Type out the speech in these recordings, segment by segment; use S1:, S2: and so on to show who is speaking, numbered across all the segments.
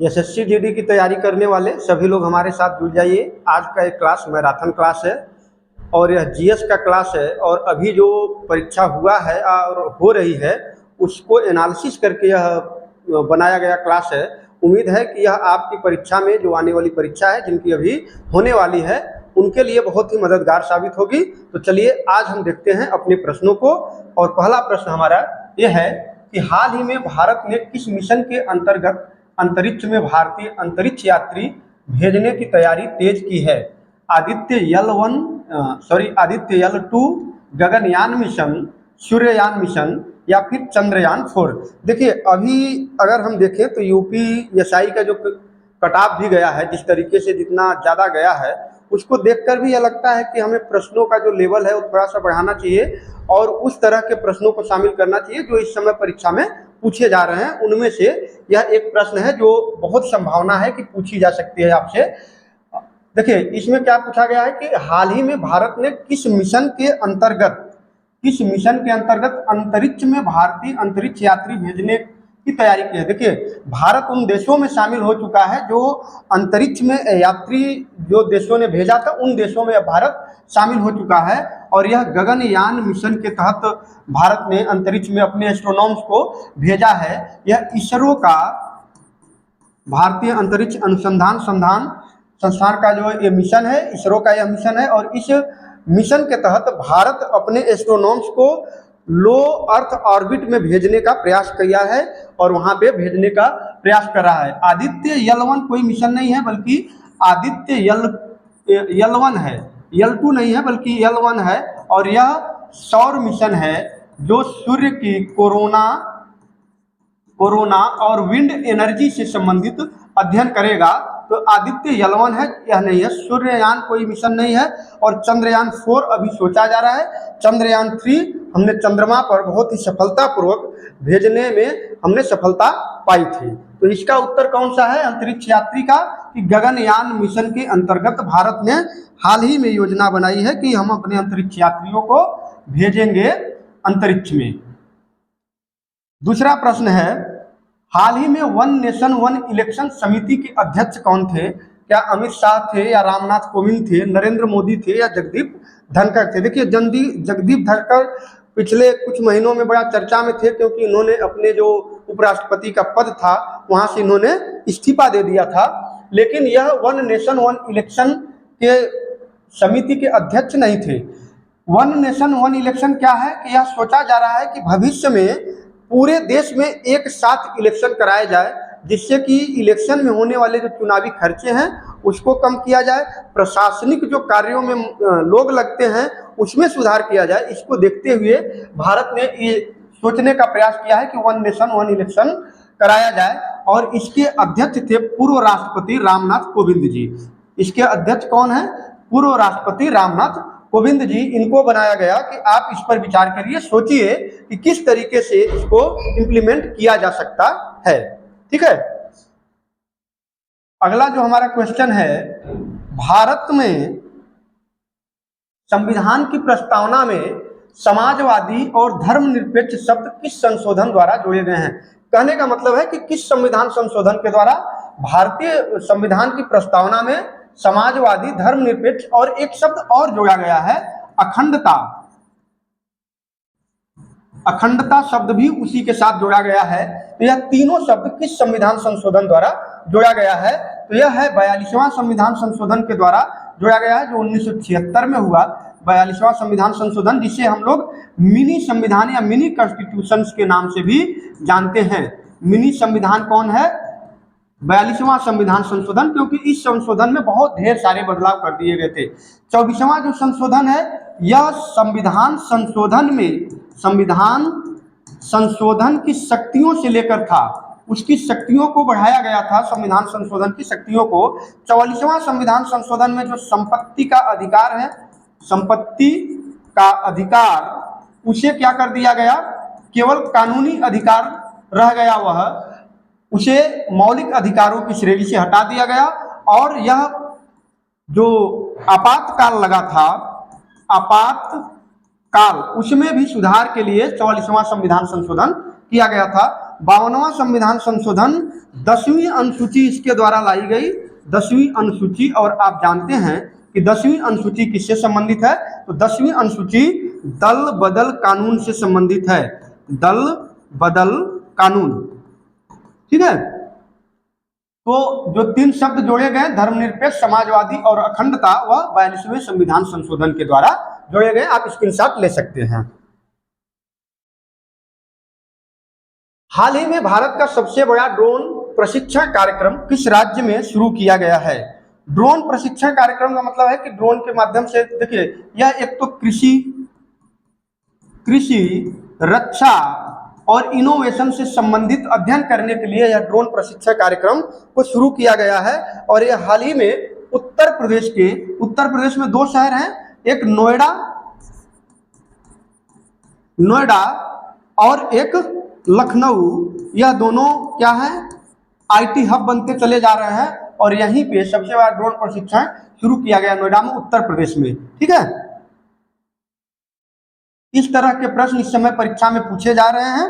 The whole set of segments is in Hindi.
S1: एसएससी जीडी की तैयारी करने वाले सभी लोग हमारे साथ जुड़ जाइए। आज का एक क्लास मैराथन क्लास है और यह जीएस का क्लास है और अभी जो परीक्षा हुआ है और हो रही है उसको एनालिसिस करके यह बनाया गया क्लास है। उम्मीद है कि यह आपकी परीक्षा में जो आने वाली परीक्षा है जिनकी अभी होने वाली है उनके लिए बहुत ही मददगार साबित होगी। तो चलिए आज हम देखते हैं अपने प्रश्नों को। और पहला प्रश्न हमारा यह है कि हाल ही में भारत ने किस मिशन के अंतर्गत अंतरिक्ष में भारतीय अंतरिक्ष यात्री भेजने की तैयारी तेज की है? Aditya L2, Gaganyaan mission, सूर्ययान mission या फिर चंद्रयान 4। देखिए अभी अगर हम देखें तो यूपीएसआई का जो कट ऑफ भी गया है, जिस तरीके से जितना ज़्यादा गया है उसको देखकर भी यह लगता है कि हमें प्रश्नों का जो लेवल है वो थोड़ा सा बढ़ाना चाहिए और उस तरह के प्रश्नों को शामिल करना चाहिए जो इस समय परीक्षा में पूछे जा रहे हैं। उनमें से यह एक प्रश्न है जो बहुत संभावना है कि पूछी जा सकती है आपसे। देखिए इसमें क्या पूछा गया है कि हाल ही में भारत ने किस मिशन के अंतर्गत अंतरिक्ष में भारतीय अंतरिक्ष यात्री भेजने की तैयारी की है। देखिए भारत उन देशों में शामिल हो चुका है जो अंतरिक्ष में यात्री जो देशों ने भेजा था उन देशों में भारत शामिल हो चुका है। और यह गगनयान मिशन के तहत भारत ने अंतरिक्ष में अपने एस्ट्रोनॉम्स को भेजा है। यह इसरो का भारतीय अंतरिक्ष अनुसंधान संस्थान का जो ये मिशन है, इसरो का यह मिशन है और इस मिशन के तहत भारत अपने एस्ट्रोनॉम्स को लो अर्थ ऑर्बिट में भेजने का प्रयास किया है और वहां पे भेजने का प्रयास कर रहा है। आदित्य L1 कोई मिशन नहीं है बल्कि आदित्य L1 है, L2 नहीं है बल्कि L1 है और यह सौर मिशन है जो सूर्य की कोरोना और विंड एनर्जी से संबंधित अध्ययन करेगा। तो आदित्य L1 है, यह नहीं है। सूर्ययान कोई मिशन नहीं है और चंद्रयान 4 अभी सोचा जा रहा है। चंद्रयान 3 हमने चंद्रमा पर बहुत ही सफलतापूर्वक भेजने में हमने सफलता पाई थी। तो इसका उत्तर कौन सा है अंतरिक्ष यात्री का? कि गगनयान मिशन के अंतर्गत भारत ने हाल ही में योजना बनाई है कि हम अपने अंतरिक्ष यात्रियों को भेजेंगे अंतरिक्ष में। दूसरा प्रश्न है, हाल ही में वन नेशन वन इलेक्शन समिति के अध्यक्ष कौन थे? क्या अमित शाह थे या रामनाथ कोविंद थे, नरेंद्र मोदी थे या जगदीप धनखड़ थे? देखिए जगदीप धनखड़ पिछले कुछ महीनों में बड़ा चर्चा में थे क्योंकि इन्होंने अपने जो उपराष्ट्रपति का पद था वहां से इन्होंने इस्तीफा दे दिया था। लेकिन यह वन नेशन वन इलेक्शन के समिति के अध्यक्ष नहीं थे। वन नेशन वन इलेक्शन क्या है कि यह सोचा जा रहा है कि भविष्य में पूरे देश में एक साथ इलेक्शन कराया जाए जिससे कि इलेक्शन में होने वाले जो चुनावी खर्चे हैं उसको कम किया जाए, प्रशासनिक जो कार्यों में लोग लगते हैं उसमें सुधार किया जाए। इसको देखते हुए भारत ने ये सोचने का प्रयास किया है कि वन नेशन वन इलेक्शन कराया जाए और इसके अध्यक्ष थे पूर्व राष्ट्रपति रामनाथ कोविंद जी। इसके अध्यक्ष कौन है? पूर्व राष्ट्रपति रामनाथ कोविंद जी। इनको बनाया गया कि आप इस पर विचार करिए, सोचिए कि किस तरीके से इसको इम्प्लीमेंट किया जा सकता है। ठीक है, अगला जो हमारा क्वेश्चन है, भारत में संविधान की प्रस्तावना में समाजवादी और धर्मनिरपेक्ष शब्द किस संशोधन द्वारा जोड़े गए हैं? कहने का मतलब है कि किस संविधान संशोधन के द्वारा भारतीय संविधान की प्रस्तावना में समाजवादी, धर्मनिरपेक्ष और एक शब्द और जोड़ा गया है, अखंडता। अखंडता शब्द भी उसी के साथ जोड़ा गया है। तो यह तीनों शब्द किस संविधान संशोधन द्वारा जोड़ा गया है? तो यह है 42वां संविधान संशोधन के द्वारा जोड़ा गया है जो 1976 में हुआ। 42वां संविधान संशोधन, जिसे हम लोग मिनी संविधान या मिनी कॉन्स्टिट्यूशन के नाम से भी जानते हैं। मिनी संविधान कौन है? 42वां संविधान संशोधन, क्योंकि इस संशोधन में बहुत ढेर सारे बदलाव कर दिए गए थे। 24वां जो संशोधन है यह संविधान संशोधन की शक्तियों से लेकर था, उसकी शक्तियों को बढ़ाया गया था। संविधान संशोधन की शक्तियों को 44वां संविधान संशोधन में जो संपत्ति का अधिकार है, संपत्ति का अधिकार उसे क्या कर दिया गया? केवल कानूनी अधिकार रह गया, वह उसे मौलिक अधिकारों की श्रेणी से हटा दिया गया। और यह जो आपातकाल लगा था, आपातकाल, उसमें भी सुधार के लिए 44वां संविधान संशोधन किया गया था। 52वां संविधान संशोधन 10वीं अनुसूची इसके द्वारा लाई गई, 10वीं अनुसूची। और आप जानते हैं कि 10वीं अनुसूची किससे संबंधित है? तो 10वीं अनुसूची दल बदल कानून से संबंधित है, दल बदल कानून। ठीक है, तो जो 3 शब्द जोड़े गए, धर्मनिरपेक्ष, समाजवादी और अखंडता, वह 42वें संविधान संशोधन के द्वारा जोड़े गए। आप स्क्रीनशॉट ले सकते हैं। हाल ही में भारत का सबसे बड़ा ड्रोन प्रशिक्षण कार्यक्रम किस राज्य में शुरू किया गया है? ड्रोन प्रशिक्षण कार्यक्रम का मतलब है कि ड्रोन के माध्यम से, देखिए, यह एक तो कृषि, रक्षा और इनोवेशन से संबंधित अध्ययन करने के लिए यह ड्रोन प्रशिक्षण कार्यक्रम को शुरू किया गया है। और यह हाल ही में उत्तर प्रदेश में 2 शहर हैं, एक नोएडा और एक लखनऊ। यह दोनों क्या है? आईटी हब बनते चले जा रहे हैं और यहीं पे सबसे बड़ा ड्रोन प्रशिक्षण शुरू किया गया, नोएडा में, उत्तर प्रदेश में। ठीक है, इस तरह के प्रश्न इस समय परीक्षा में पूछे जा रहे हैं,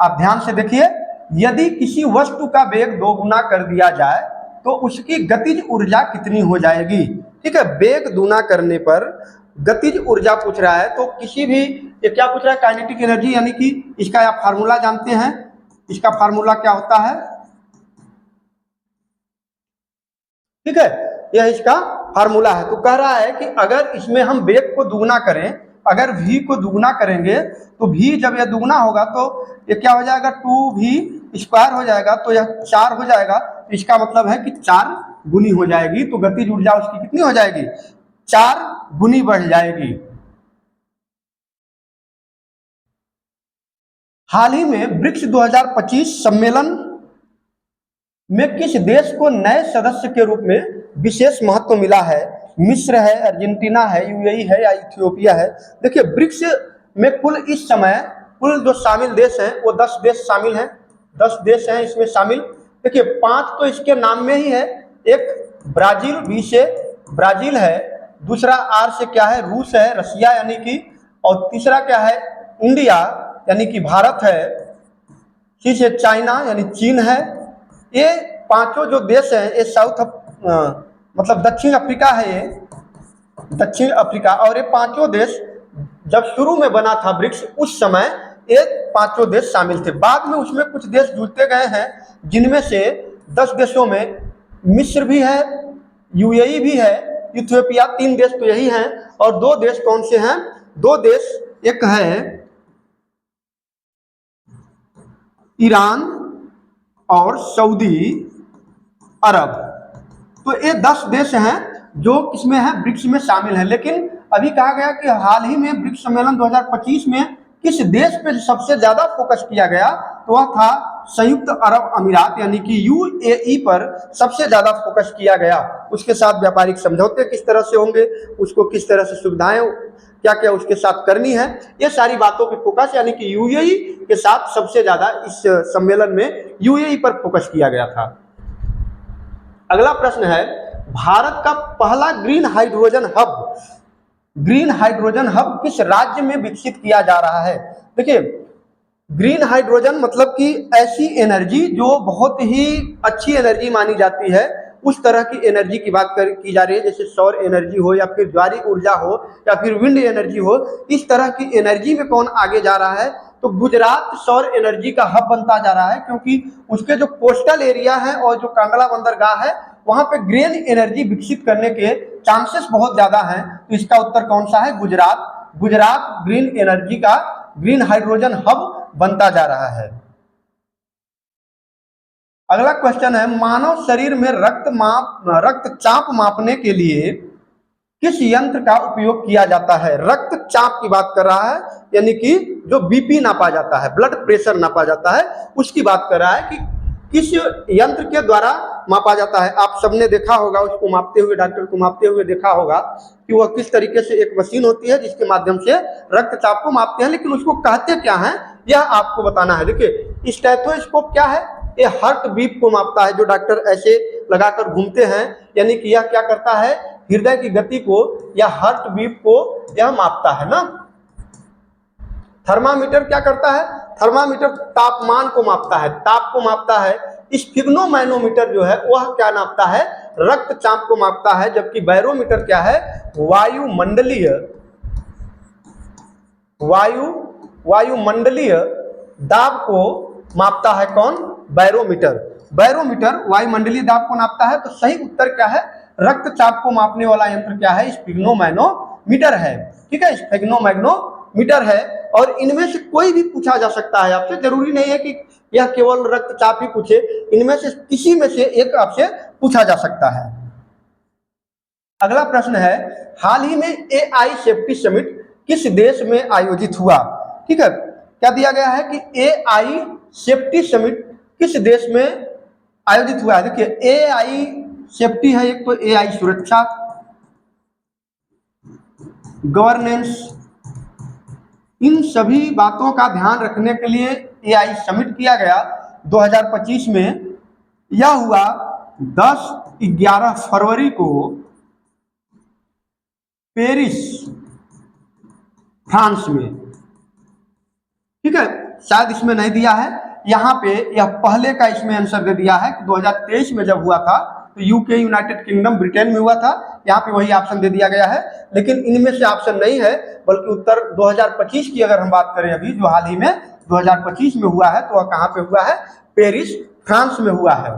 S1: आप ध्यान से देखिए। यदि किसी वस्तु का वेग 2 गुना कर दिया जाए तो उसकी गतिज ऊर्जा कितनी हो जाएगी? ठीक है, वेग दूना करने पर गतिज ऊर्जा पूछ रहा है, तो किसी भी, ये क्या पूछ रहा है? काइनेटिक एनर्जी, यानी कि इसका आप फार्मूला जानते हैं, इसका फार्मूला क्या होता है? ठीक है, यह इसका फार्मूला है। तो कह रहा है कि अगर इसमें हम वेग को दुगुना करें, अगर v को दुगुना करेंगे तो v जब यह दुगुना होगा तो ये क्या हो जाएगा? 2v² हो जाएगा, तो यह 4 हो जाएगा। तो इसका मतलब है कि 4 गुनी हो जाएगी, तो गतिज ऊर्जा उसकी कितनी हो जाएगी? 4 गुनी बढ़ जाएगी। हाल ही में ब्रिक्स 2025 सम्मेलन में किस देश को नए सदस्य के रूप में विशेष महत्व मिला है? मिस्र है, अर्जेंटीना है, यूएई है या इथियोपिया है? देखिए, ब्रिक्स में कुल इस समय कुल जो शामिल देश हैं वो 10 देश शामिल हैं, 10 देश हैं इसमें शामिल। देखिए, 5 तो इसके नाम में ही है। एक ब्राजील, बी से ब्राजील है, दूसरा आर से क्या है? रूस है, रसिया यानी कि, और तीसरा क्या है? इंडिया यानी कि भारत है, सी से चाइना यानी चीन है। ये 5 जो देश हैं ये मतलब दक्षिण अफ्रीका है, ये दक्षिण अफ्रीका। और ये 5 देश जब शुरू में बना था ब्रिक्स, उस समय ये 5 देश शामिल थे। बाद में उसमें कुछ देश जुड़ते गए हैं, जिनमें से 10 देशों में मिस्र भी है, यूएई भी है, इथियोपिया, 3 देश तो यही हैं। और 2 देश कौन से हैं? 2 देश, एक है ईरान और सऊदी अरब। तो ये 10 देश हैं जो इसमें है, ब्रिक्स में शामिल हैं। लेकिन अभी कहा गया कि हाल ही में ब्रिक्स सम्मेलन 2025 में किस देश पे सबसे ज्यादा फोकस किया गया, तो वह था संयुक्त अरब अमीरात यानी कि यूएई पर सबसे ज्यादा फोकस किया गया। उसके साथ व्यापारिक समझौते किस तरह से होंगे, उसको किस तरह से सुविधाएं क्या क्या उसके साथ करनी है, ये सारी बातों पे फोकस, यानी कि यूएई के साथ सबसे ज्यादा इस सम्मेलन में यूएई पर फोकस किया गया था। अगला प्रश्न है, भारत का पहला ग्रीन हाइड्रोजन हब किस राज्य में विकसित किया जा रहा है? देखिए, ग्रीन हाइड्रोजन मतलब कि ऐसी एनर्जी जो बहुत ही अच्छी एनर्जी मानी जाती है, उस तरह की एनर्जी की बात की जा रही है, जैसे सौर एनर्जी हो या फिर ज्वारी ऊर्जा हो या फिर विंड एनर्जी हो। इस तरह की एनर्जी में कौन आगे जा रहा है? तो गुजरात सौर एनर्जी का हब बनता जा रहा है, क्योंकि उसके जो कोस्टल एरिया है और जो कांडला बंदरगाह है, वहां पे ग्रीन एनर्जी विकसित करने के चांसेस बहुत ज्यादा हैं। तो इसका उत्तर कौन सा है? गुजरात ग्रीन एनर्जी का, ग्रीन हाइड्रोजन हब बनता जा रहा है। अगला क्वेश्चन है, मानव शरीर में रक्तचाप मापने के लिए किस यंत्र का उपयोग किया जाता है? रक्तचाप की बात कर रहा है, यानी कि जो बीपी नापा जाता है, ब्लड प्रेशर नापा जाता है, उसकी बात कर रहा है कि किस यंत्र के द्वारा मापा जाता है। आप सबने देखा होगा उसको मापते हुए, डॉक्टर को मापते हुए देखा होगा कि वह किस तरीके से, एक मशीन होती है जिसके माध्यम से रक्तचाप को मापते हैं, लेकिन उसको कहते क्या है यह आपको बताना है। देखिए, स्टेथोस्कोप क्या है? ये हार्ट बीट को मापता है, जो डॉक्टर ऐसे लगाकर घूमते हैं, यानी कि यह क्या करता है? हृदय की गति को या हार्ट बीट को यह मापता है ना। थर्मामीटर क्या करता है? थर्मामीटर तापमान को मापता है, ताप को मापता है। स्फिग्नोमैनोमीटर जो है वह क्या नापता है, रक्तचाप को मापता है। जबकि बैरोमीटर क्या है, वायुमंडलीय दाब को मापता है। कौन, बैरोमीटर। बैरोमीटर वायुमंडलीय दाब को नापता है। तो सही उत्तर क्या है, रक्तचाप को मापने वाला यंत्र क्या है, स्फिग्नोमैनोमीटर है। ठीक है, स्फिग्नोमैग्नोमीटर है। और इनमें से कोई भी पूछा जा सकता है आपसे, जरूरी नहीं है कि यह केवल रक्तचाप ही पूछे, इनमें से किसी में से एक आपसे पूछा जा सकता है। अगला प्रश्न है, हाल ही में एआई सेफ्टी समिट किस देश में आयोजित हुआ। ठीक है, क्या दिया गया है कि एआई सेफ्टी समिट किस देश में आयोजित हुआ है। देखिए, एआई सेफ्टी है एक, तो एआई सुरक्षा, गवर्नेंस, इन सभी बातों का ध्यान रखने के लिए एआई समिट किया गया 2025 में। यह हुआ 10-11 फरवरी को पेरिस, फ्रांस में। ठीक है, शायद इसमें नहीं दिया है, यहाँ पे यह पहले का इसमें आंसर दे दिया है कि 2023 में जब हुआ था तो यूके, यूनाइटेड किंगडम, ब्रिटेन में हुआ था। यहाँ पे वही ऑप्शन दे दिया गया है, लेकिन इनमें से ऑप्शन नहीं है, बल्कि उत्तर 2025 की अगर हम बात करें, अभी जो हाल ही में 2025 में हुआ है, तो वह कहाँ पे हुआ है, पेरिस, फ्रांस में हुआ है।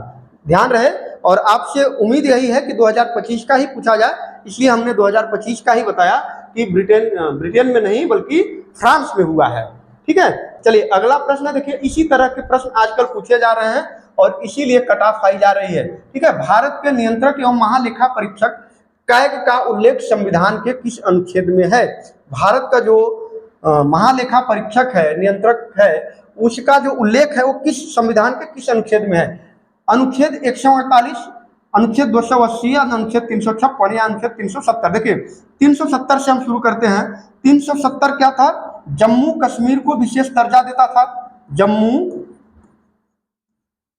S1: ध्यान रहे, और आपसे उम्मीद यही है कि 2025 का ही पूछा जाए, इसलिए हमने 2025 का ही बताया कि ब्रिटेन में नहीं बल्कि फ्रांस में हुआ है। ठीक है, चलिए अगला प्रश्न देखिए। इसी तरह के प्रश्न आजकल पूछे जा रहे हैं और इसीलिए कट ऑफ आई जा रही है। ठीक है, भारत के नियंत्रक एवं महालेखा परीक्षक कैग का उल्लेख संविधान के किस अनुच्छेद में है। भारत का जो महालेखा परीक्षक है, नियंत्रक है, उसका जो उल्लेख है वो किस संविधान के किस अनुच्छेद में है। अनुच्छेद 148, अनुच्छेद 280, अनुच्छेद 356 या अनुच्छेद 370। देखिए 370 से हम शुरू करते हैं। 370 क्या था, जम्मू कश्मीर को विशेष दर्जा देता था। जम्मू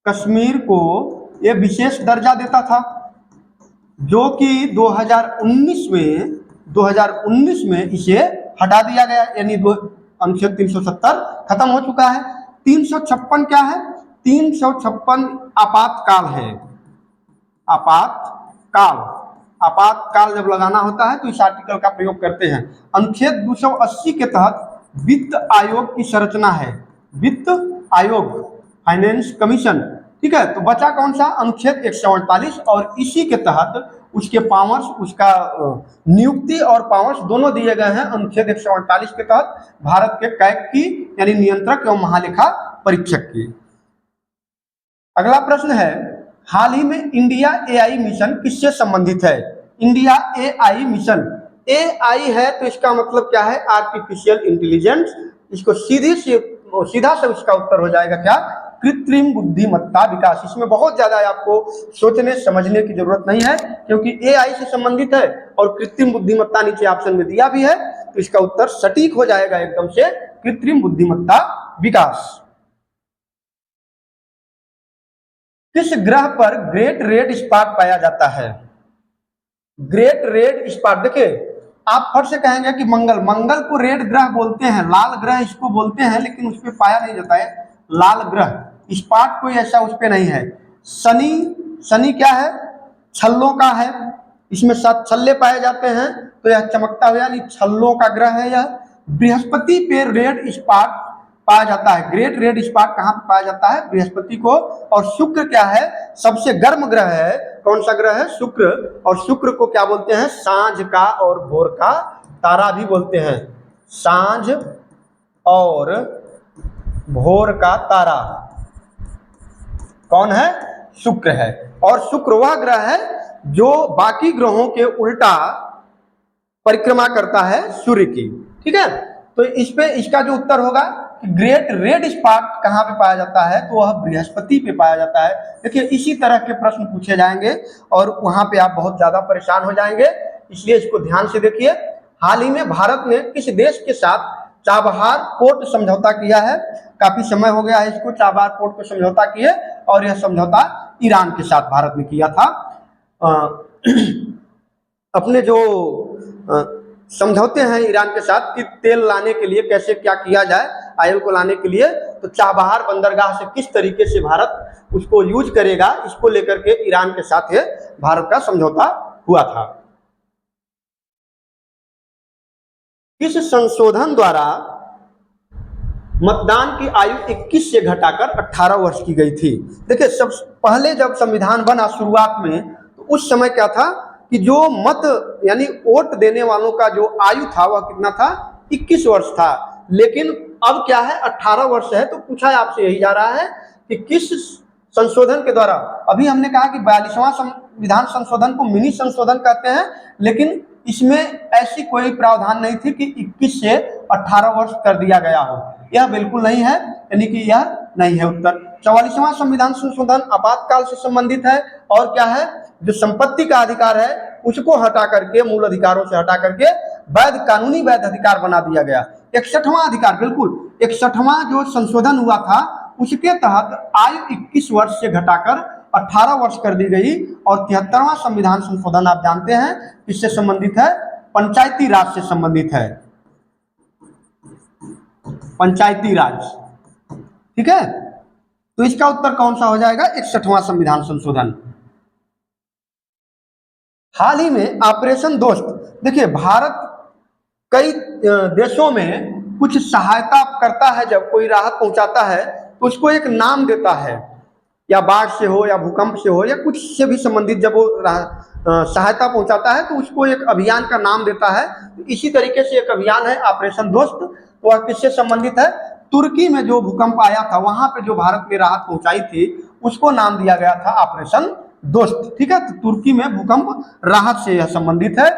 S1: कश्मीर को यह विशेष दर्जा देता था, जो कि 2019 में इसे हटा दिया गया, यानी अनुच्छेद 370 खत्म हो चुका है। 356 क्या है, 356 आपातकाल है। आपातकाल जब लगाना होता है तो इस आर्टिकल का प्रयोग करते हैं। अनुच्छेद 280 के तहत वित्त आयोग की संरचना है, वित्त आयोग, फाइनेंस कमीशन। ठीक है, तो बचा कौन सा, अनुच्छेद 148, और इसी के तहत उसके पावर्स, उसका नियुक्ति और पावर्स दोनों दिए गए हैं अनुच्छेद 148 के तहत भारत के कैग की, यानी नियंत्रक एवं महालेखा परीक्षक की। अगला प्रश्न है, हाल ही में इंडिया एआई मिशन किससे संबंधित है। इंडिया एआई मिशन, एआई है तो इसका मतलब क्या है, आर्टिफिशियल इंटेलिजेंस। इसको सीधा से उसका उत्तर हो जाएगा क्या, कृत्रिम बुद्धिमत्ता विकास। इसमें बहुत ज्यादा आपको सोचने समझने की जरूरत नहीं है, क्योंकि एआई से संबंधित है और कृत्रिम बुद्धिमत्ता नीचे ऑप्शन में दिया भी है, तो इसका उत्तर सटीक हो जाएगा एकदम से, कृत्रिम बुद्धिमत्ता विकास। किस ग्रह पर ग्रेट रेड स्पॉट पाया जाता है। ग्रेट रेड स्पॉट, देखिए आप फट से कहेंगे कि मंगल को रेड ग्रह बोलते हैं, लाल ग्रह इसको बोलते हैं, लेकिन उस पर पाया नहीं जाता है लाल ग्रह, स्पॉट कोई ऐसा उस पर नहीं है। शनि क्या है, छल्लों का है, इसमें 7 छल्ले पाए जाते हैं, तो यह चमकता हुआ यानी छल्लों का ग्रह है यह। बृहस्पति पे रेड स्पॉट पाया जाता है, ग्रेट रेड स्पॉट कहाँ पे पाया जाता है, बृहस्पति को। और शुक्र क्या है, सबसे गर्म ग्रह है, कौन सा ग्रह है, शुक्र। और शुक्र को क्या बोलते हैं, सांझ का और भोर का तारा भी बोलते हैं, सांझ और भोर का तारा कौन है, शुक्र है। और शुक्र वह ग्रह है जो बाकी ग्रहों के उल्टा परिक्रमा करता है सूर्य की। ठीक है, तो इस पे इसका जो उत्तर होगा कि ग्रेट रेड स्पॉट कहाँ पे पाया जाता है, तो वह बृहस्पति पे पाया जाता है। देखिए इसी तरह के प्रश्न पूछे जाएंगे और वहां पे आप बहुत ज्यादा परेशान हो जाएंगे, इसलिए इसको ध्यान से देखिए। हाल ही में भारत ने किस देश के साथ चाबहार पोर्ट समझौता किया है। काफी समय हो गया है इसको चाबहार पोर्ट को समझौता किए, और यह समझौता ईरान के साथ भारत ने किया था। अपने जो समझौते हैं ईरान के साथ कि तेल लाने के लिए कैसे क्या किया जाए, ऑयल को लाने के लिए, तो चाबहार बंदरगाह से किस तरीके से भारत उसको यूज करेगा, इसको लेकर के ईरान के साथ ये भारत का समझौता हुआ था। इस संशोधन द्वारा मतदान की आयु 21 से घटाकर 18 वर्ष की गई थी। देखिए, सब पहले जब संविधान बना शुरुआत में, तो उस समय क्या था कि जो मत यानी वोट देने वालों का जो आयु था वह कितना था, 21 वर्ष था। लेकिन अब क्या है, 18 वर्ष है। तो पूछा आपसे यही जा रहा है कि किस संशोधन के द्वारा, अभी हमने कहा कि 42वां संविधान संशोधन को मिनी संशोधन कहते हैं, लेकिन इसमें ऐसी कोई प्रावधान नहीं थी कि 21 से 18 वर्ष कर दिया गया हो, यह बिल्कुल नहीं है, यानी कि यह नहीं है उत्तर। 44वां संविधान संशोधन आपातकाल से संबंधित है, और क्या है, जो संपत्ति का अधिकार है उसको हटा करके, मूल अधिकारों से हटा करके वैध, कानूनी वैध अधिकार बना दिया गया। 61वां अधिकार, बिल्कुल 61वां जो संशोधन हुआ था उसके तहत आयु 21 वर्ष से घटाकर 18 वर्ष कर दी गई। और 73वां संविधान संशोधन आप जानते हैं किससे संबंधित है, पंचायती राज से संबंधित है, पंचायती राज। ठीक है, तो इसका उत्तर कौन सा हो जाएगा, 61वां संविधान संशोधन। हाल ही में ऑपरेशन दोस्त, देखिए भारत कई देशों में कुछ सहायता करता है, जब कोई राहत पहुंचाता है तो उसको एक नाम देता है, या बाढ़ से हो या भूकंप से हो या कुछ से भी संबंधित जब वो सहायता पहुंचाता है तो उसको एक अभियान का नाम देता है। तो इसी तरीके से एक अभियान है ऑपरेशन दोस्त। तो वह किससे संबंधित है, तुर्की में जो भूकंप आया था वहां पे जो भारत ने राहत पहुंचाई थी उसको नाम दिया गया था ऑपरेशन दोस्त। ठीक है, तो तुर्की में भूकंप राहत से यह संबंधित है।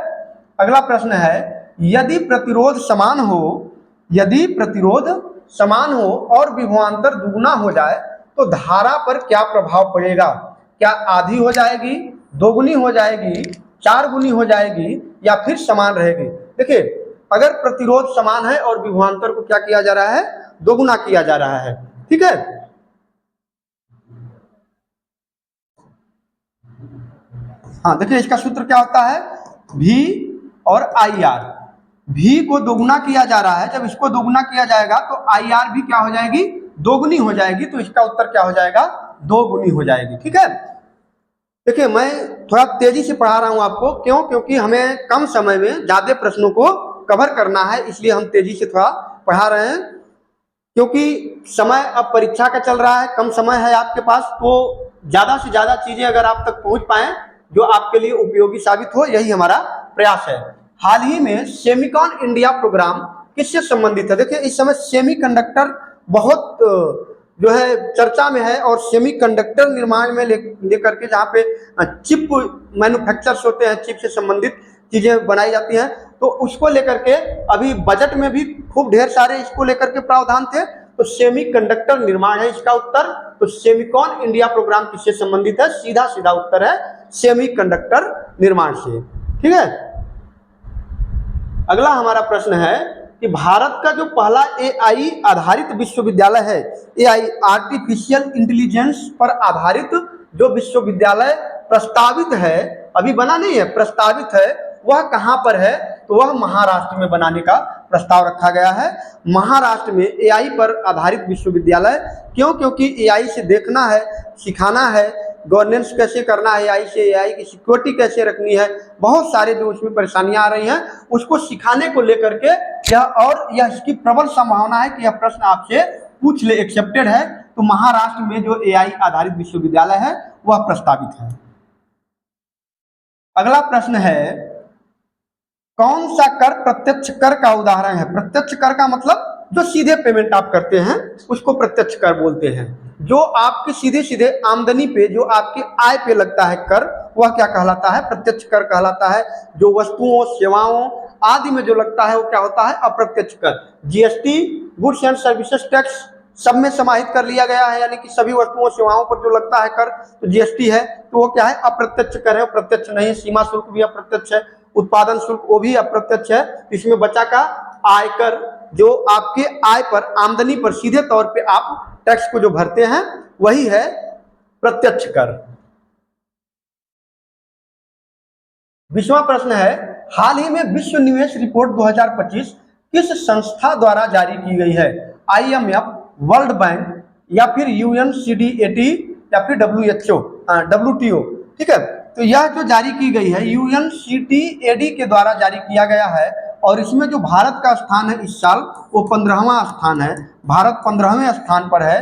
S1: अगला प्रश्न है, यदि प्रतिरोध समान हो, यदि प्रतिरोध समान हो और विभवांतर दुगुना हो जाए तो धारा पर क्या प्रभाव पड़ेगा, क्या आधी हो जाएगी, दोगुनी हो जाएगी, 4 गुनी हो जाएगी, या फिर समान रहेगी। देखिए, अगर प्रतिरोध समान है और विभवांतर को क्या किया जा रहा है, दोगुना किया जा रहा है। ठीक है, हाँ देखिए, इसका सूत्र क्या होता है, V और IR। V को दोगुना किया जा रहा है, जब इसको दोगुना किया जाएगा तो IR भी क्या हो जाएगी, दोगुनी हो जाएगी। तो इसका उत्तर क्या हो जाएगा, 2 गुनी हो जाएगी। ठीक है, देखिए मैं थोड़ा तेजी से पढ़ा रहा हूं आपको, क्यों, क्योंकि हमें कम समय में ज्यादा प्रश्नों को कवर करना है, इसलिए हम तेजी से थोड़ा पढ़ा रहे हैं। क्योंकि समय अब परीक्षा का चल रहा है, कम समय है आपके पास, तो ज्यादा से ज्यादा चीजें अगर आप तक पहुंच पाए जो आपके लिए उपयोगी साबित हो, यही हमारा प्रयास है। हाल ही में सेमिकॉन इंडिया प्रोग्राम किससे संबंधित है। देखिए, इस समय सेमीकंडक्टर बहुत जो है चर्चा में है, और सेमीकंडक्टर निर्माण में लेकर के जहाँ पे चिप मैन्युफैक्चर्स होते हैं, चिप से संबंधित चीजें बनाई जाती हैं, तो उसको लेकर के अभी बजट में भी खूब ढेर सारे इसको लेकर के प्रावधान थे। तो सेमीकंडक्टर निर्माण है इसका उत्तर। तो सेमिकॉन इंडिया प्रोग्राम किससे संबंधित है, सीधा सीधा उत्तर है सेमीकंडक्टर निर्माण से। ठीक है, अगला हमारा प्रश्न है कि भारत का जो पहला AI आधारित विश्वविद्यालय है, AI आर्टिफिशियल इंटेलिजेंस पर आधारित जो विश्वविद्यालय प्रस्तावित है, अभी बना नहीं है, प्रस्तावित है, वह कहां पर है, तो वह महाराष्ट्र में बनाने का प्रस्ताव रखा गया है। महाराष्ट्र में AI पर आधारित विश्वविद्यालय, क्यों, क्योंकि AI से देखना है, सिखाना है, गवर्नेंस कैसे करना है AI से, AI की सिक्योरिटी कैसे रखनी है, बहुत सारे जो उसमें परेशानियां आ रही हैं उसको सिखाने को लेकर के यह इसकी प्रबल संभावना है कि यह प्रश्न आपसे पूछ ले, एक्सेप्टेड है। तो महाराष्ट्र में जो AI आधारित विश्वविद्यालय है वह प्रस्तावित है। अगला प्रश्न है, कौन सा कर प्रत्यक्ष कर का उदाहरण है। प्रत्यक्ष कर का मतलब जो सीधे पेमेंट आप करते हैं उसको प्रत्यक्ष कर बोलते हैं। जो आपके सीधे सीधे आमदनी पे, जो आपके आय पे लगता है कर, वह क्या कहलाता है, प्रत्यक्ष कर कहलाता है। जो वस्तुओं, सेवाओं आदि में जो लगता है वो क्या होता है, अप्रत्यक्ष कर। GST, goods and services tax, सब में समाहित कर लिया गया है, यानी कि सभी वस्तुओं सेवाओं पर जो लगता है कर, तो GST है, तो वो क्या है, अप्रत्यक्ष कर है, प्रत्यक्ष नहीं है। सीमा शुल्क भी अप्रत्यक्ष है, उत्पादन शुल्क वो भी अप्रत्यक्ष है। इसमें बचा का आयकर, जो आपके आय पर, आमदनी पर सीधे तौर पे आप टैक्स को जो भरते हैं वही है प्रत्यक्ष कर। 20वां प्रश्न है, हाल ही में विश्व निवेश रिपोर्ट 2025 किस संस्था द्वारा जारी की गई है। IMF, वर्ल्ड बैंक या फिर UNCDAT या फिर WTO, ठीक है। तो यह जो जारी की गई है UNCTAD के द्वारा जारी किया गया है, और इसमें जो भारत का स्थान है इस साल वो 15वां स्थान है। भारत 15वें स्थान पर है,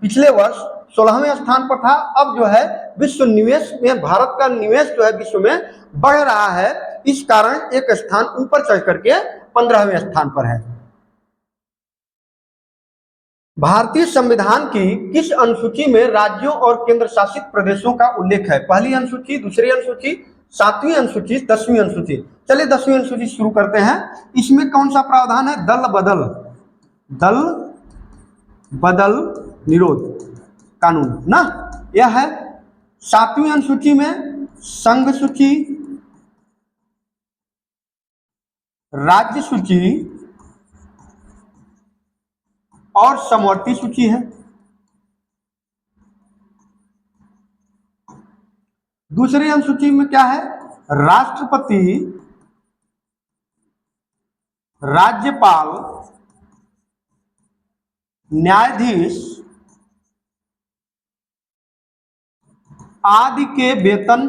S1: पिछले वर्ष 16वें स्थान पर था। अब जो है विश्व निवेश में भारत का निवेश जो है विश्व में बढ़ रहा है, इस कारण एक स्थान ऊपर चढ़ करके 15वें स्थान पर है। भारतीय संविधान की किस अनुसूची में राज्यों और केंद्र शासित प्रदेशों का उल्लेख है? पहली अनुसूची, दूसरी अनुसूची, 7वीं अनुसूची, 10वीं अनुसूची। चलिए 10वीं अनुसूची शुरू करते हैं। इसमें कौन सा प्रावधान है? दल बदल निरोध कानून ना, यह है। 7वीं अनुसूची में संघ सूची, राज्य सूची और समवर्ती सूची है। दूसरी अनुसूची में क्या है? राष्ट्रपति, राज्यपाल, न्यायाधीश आदि के वेतन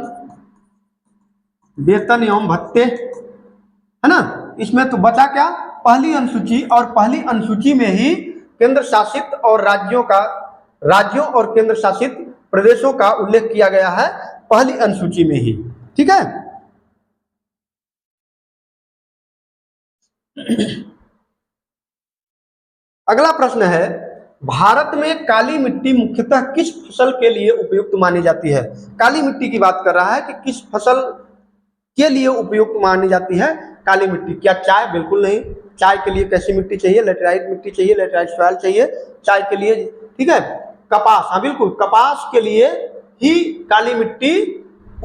S1: एवं भत्ते, है ना। इसमें तो बचा क्या? पहली अनुसूची, और पहली अनुसूची में ही केंद्र शासित और राज्यों और केंद्र शासित प्रदेशों का उल्लेख किया गया है पहली अनुसूची में ही, ठीक है। अगला प्रश्न है, भारत में काली मिट्टी मुख्यतः किस फसल के लिए उपयुक्त मानी जाती है? काली मिट्टी की बात कर रहा है कि किस फसल के लिए उपयुक्त मानी जाती है काली मिट्टी। क्या चाय? बिल्कुल नहीं। चाय के लिए कैसी मिट्टी चाहिए? लेटराइट मिट्टी चाहिए, लेटराइट सॉइल चाहिए चाय के लिए, ठीक है। कपास, हाँ बिल्कुल, कपास के लिए ही काली मिट्टी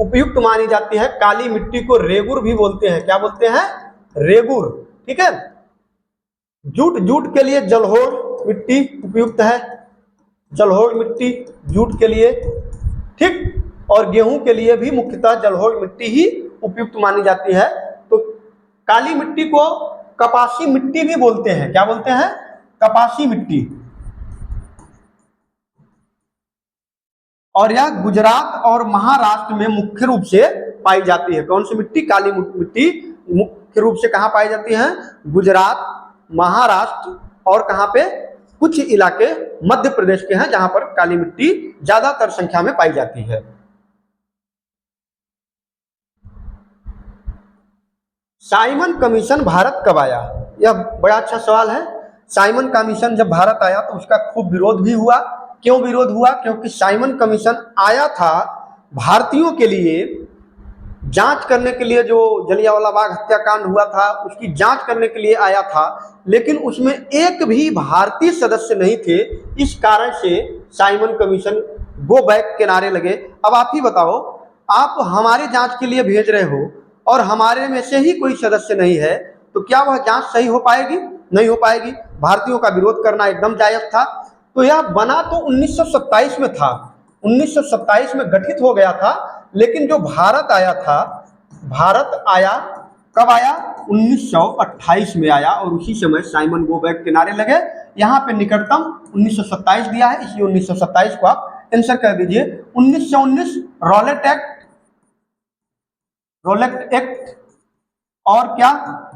S1: उपयुक्त मानी जाती है। काली मिट्टी को रेगुर भी बोलते हैं। क्या बोलते हैं? रेगुर, ठीक है। जूट के लिए जलोढ़ मिट्टी उपयुक्त है, जलोढ़ मिट्टी जूट के लिए, ठीक। और गेहूं के लिए भी मुख्यतः जलोढ़ मिट्टी ही उपयुक्त मानी जाती है। तो काली मिट्टी को कपासी मिट्टी भी बोलते हैं। क्या बोलते हैं? कपासी मिट्टी। और यह गुजरात और महाराष्ट्र में मुख्य रूप से पाई जाती है। कौन सी मिट्टी? काली मिट्टी मुख्य रूप से कहाँ पाई जाती है? गुजरात, महाराष्ट्र और कहाँ पे? कुछ इलाके मध्य प्रदेश के हैं जहां पर काली मिट्टी ज्यादातर संख्या में पाई जाती है। साइमन कमीशन भारत कब आया? यह बड़ा अच्छा सवाल है। साइमन कमीशन जब भारत आया तो उसका खूब विरोध भी हुआ। क्यों विरोध हुआ? क्योंकि साइमन कमीशन आया था भारतीयों के लिए जांच करने के लिए, जो जलियांवाला बाग हत्याकांड हुआ था उसकी जांच करने के लिए आया था, लेकिन उसमें एक भी भारतीय सदस्य नहीं थे। इस कारण से साइमन कमीशन गो बैक के नारे लगे। अब आप ही बताओ, आप हमारी जांच के लिए भेज रहे हो और हमारे में से ही कोई सदस्य नहीं है, तो क्या वह जांच सही हो पाएगी? नहीं हो पाएगी। भारतीयों का विरोध करना एकदम जायज था। तो यह बना तो 1927 में था, 1927 में गठित हो गया था, लेकिन जो भारत आया था, भारत आया कब आया? 1928 में आया, और उसी समय साइमन गो बैक के नारे लगे। यहाँ पे निकटतम 1927 दिया है, इसलिए 1927 को आप आंसर कर दीजिए। 1919 रॉलेट एक्ट और क्या?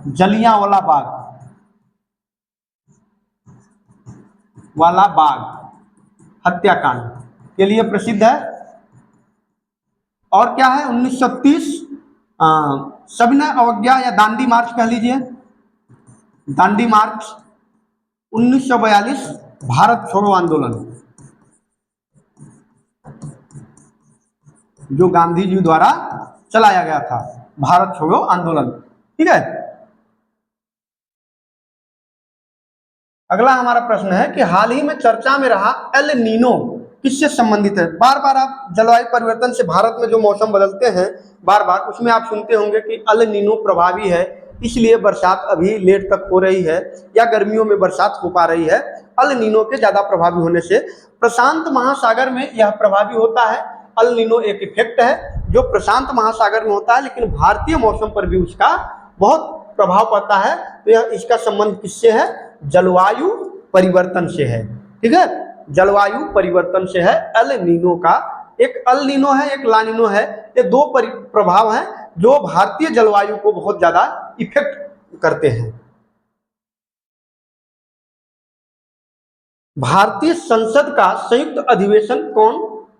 S1: जलियांवाला बाग हत्याकांड के लिए प्रसिद्ध है। और क्या है? 1930 सविनय अवज्ञा या दांडी मार्च कह लीजिए, दांडी मार्च। 1942 भारत छोड़ो आंदोलन, जो गांधी जी द्वारा चलाया गया था, भारत छोड़ो आंदोलन, ठीक है। अगला हमारा प्रश्न है कि हाल ही में चर्चा में रहा एल नीनो किससे संबंधित है? बार बार आप जलवायु परिवर्तन से भारत में जो मौसम बदलते हैं बार बार, उसमें आप सुनते होंगे कि एल नीनो प्रभावी है, इसलिए बरसात अभी लेट तक हो रही है, या गर्मियों में बरसात हो पा रही है। एल नीनो के ज्यादा प्रभावी होने से प्रशांत महासागर में यह प्रभावी होता है। एल नीनो एक इफेक्ट है जो प्रशांत महासागर में होता है, लेकिन भारतीय मौसम पर भी उसका बहुत प्रभाव पड़ता है। तो यह इसका संबंध किससे है? जलवायु परिवर्तन से है। ठीक है, जलवायु परिवर्तन से है। एल नीनो का, एक अल नीनो है, एक ला नीनो है। ये दो प्रभाव हैं जो भारतीय जलवायु को बहुत ज्यादा इफेक्ट करते हैं। भारतीय संसद का संयुक्त अधिवेशन कौन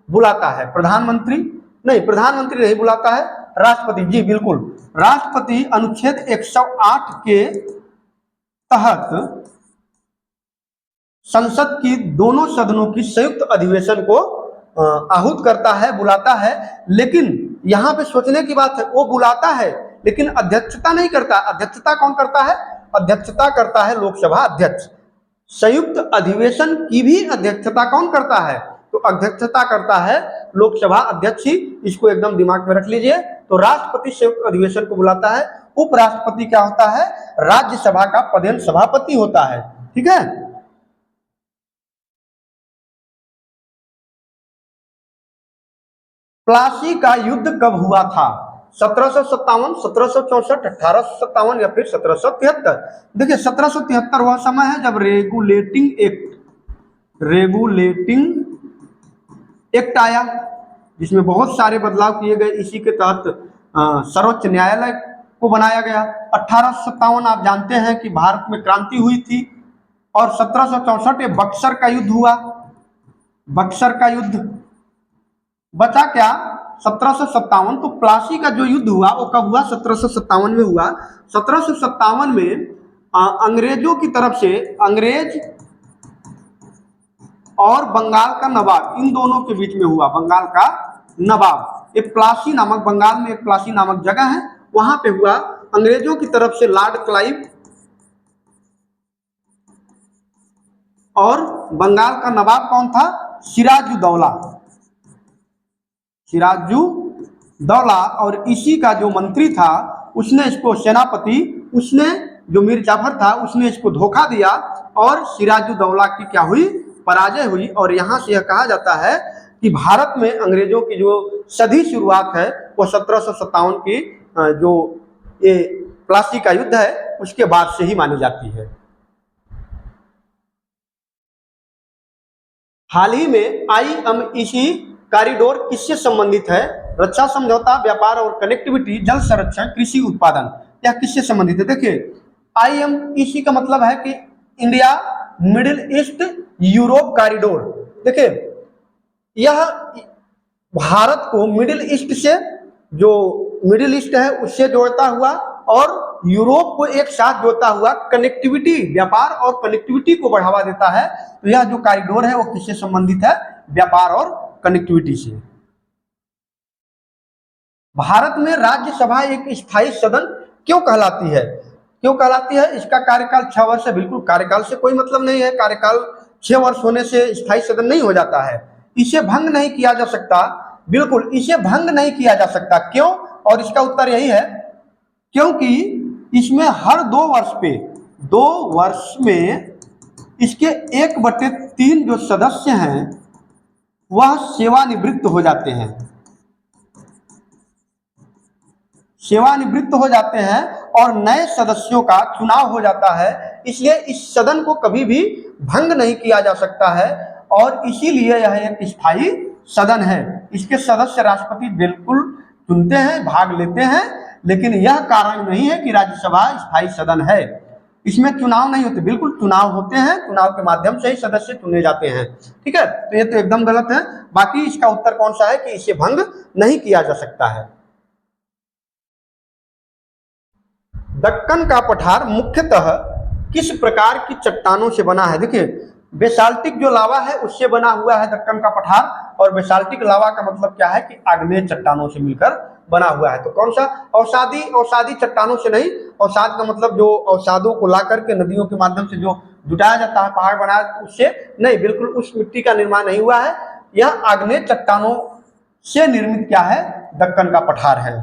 S1: बुलाता है? प्रधानमंत्री? नहीं, प्रधानमंत्री नहीं बुलाता है, राष्ट्रपति। जी बिल्कुल, राष्ट्रपति अनुच्छेद 108 के तहत संसद की दोनों सदनों की संयुक्त अधिवेशन को आहूत करता है, बुलाता है। लेकिन यहां पे सोचने की बात है, वो बुलाता है लेकिन अध्यक्षता नहीं करता। अध्यक्षता कौन करता है? अध्यक्षता करता है लोकसभा अध्यक्ष। संयुक्त अधिवेशन की भी अध्यक्षता कौन करता है? तो अध्यक्षता करता है लोकसभा अध्यक्ष ही। इसको एकदम दिमाग में रख लीजिए। तो राष्ट्रपति संयुक्त अधिवेशन को बुलाता है। उपराष्ट्रपति क्या होता है? राज्यसभा का पदेन सभापति होता है। ठीक है, प्लासी का युद्ध कब हुआ था? 1757, 1764, 1857 या फिर 1773? देखिए 1773 वह समय है जब रेगुलेटिंग एक्ट आया, जिसमें बहुत सारे बदलाव किए गए। इसी के तहत सर्वोच्च न्यायालय को बनाया गया। 1857 आप जानते हैं कि भारत में क्रांति हुई थी। और 1764 बक्सर का युद्ध हुआ। बक्सर का युद्ध बचा क्या? 1757। तो प्लासी का जो युद्ध हुआ वो कब हुआ? 1757 में हुआ। 1757 में अंग्रेजों की तरफ से, अंग्रेज और बंगाल का नवाब, इन दोनों के बीच में हुआ। बंगाल का नवाब, एक प्लासी नामक, बंगाल में एक प्लासी नामक जगह है, वहां पे हुआ। अंग्रेजों की तरफ से लॉर्ड क्लाइव और बंगाल का नवाब कौन था? सिराजुद्दौला। सिराजुद्दौला। और इसी का जो मंत्री था उसने इसको, सेनापति, उसने जो मीर जाफर था उसने इसको धोखा दिया और सिराजुद्दौला की क्या हुई? पराजय हुई। और यहाँ से यह कहा जाता है कि भारत में अंग्रेजों की जो सदी शुरुआत है वो 1757 की जो ये प्लासी का युद्ध है उसके बाद से ही मानी जाती है। हाल ही में IMEC कॉरिडोर किससे संबंधित है? रक्षा समझौता, व्यापार और कनेक्टिविटी, जल संरक्षण, कृषि उत्पादन, यह किससे संबंधित है? देखिए IMEC का मतलब है कि India middle east Europe corridor. देखिए यह भारत को मिडिल ईस्ट से, जो मिडिल ईस्ट है उससे जोड़ता हुआ और यूरोप को एक साथ जोड़ता हुआ कनेक्टिविटी, व्यापार और कनेक्टिविटी को बढ़ावा देता है। तो यह जो कॉरिडोर है वो किससे संबंधित है? व्यापार और कनेक्टिविटी से। भारत में राज्यसभा एक स्थायी सदन क्यों कहलाती है? क्यों कहलाती है? इसका कार्यकाल 6 वर्ष है। बिल्कुल, कार्यकाल से कोई मतलब नहीं है। कार्यकाल 6 वर्ष होने से स्थायी सदन नहीं हो जाता है। इसे भंग नहीं किया जा सकता। बिल्कुल, इसे भंग नहीं किया जा सकता। क्यों? और इसका उत्तर यही है क्योंकि इसमें हर 2 वर्ष पे, 2 वर्ष में इसके 1/3 जो सदस्य हैं वह सेवानिवृत्त हो जाते हैं। सेवानिवृत्त हो जाते हैं और नए सदस्यों का चुनाव हो जाता है। इसलिए इस सदन को कभी भी भंग नहीं किया जा सकता है और इसीलिए यह एक स्थायी सदन है। इसके सदस्य राष्ट्रपति बिल्कुल चुनते हैं, भाग लेते हैं, लेकिन यह कारण नहीं है कि राज्यसभा स्थायी सदन है। इसमें चुनाव नहीं होते। बिल्कुल चुनाव होते हैं, चुनाव के माध्यम से ही सदस्य चुने जाते हैं। ठीक है, तो ये तो एकदम गलत है। बाकी इसका उत्तर कौन सा है कि इसे भंग नहीं किया जा सकता है। दक्कन का पठार मुख्यतः किस प्रकार की चट्टानों से बना है? देखिए बेसाल्टिक जो लावा है उससे बना हुआ है दक्कन का पठार। और बेसाल्टिक लावा का मतलब क्या है कि आग्नेय चट्टानों से मिलकर बना हुआ है। तो कौन सा? अवसादी चट्टानों से नहीं। अवसाद का मतलब जो अवसादों को ला करके नदियों के माध्यम से जो जुटाया जाता है, पहाड़ बनाया, उससे नहीं। बिल्कुल उस मिट्टी का निर्माण नहीं हुआ है। यह आग्नेय चट्टानों से निर्मित क्या है? दक्कन का पठार है।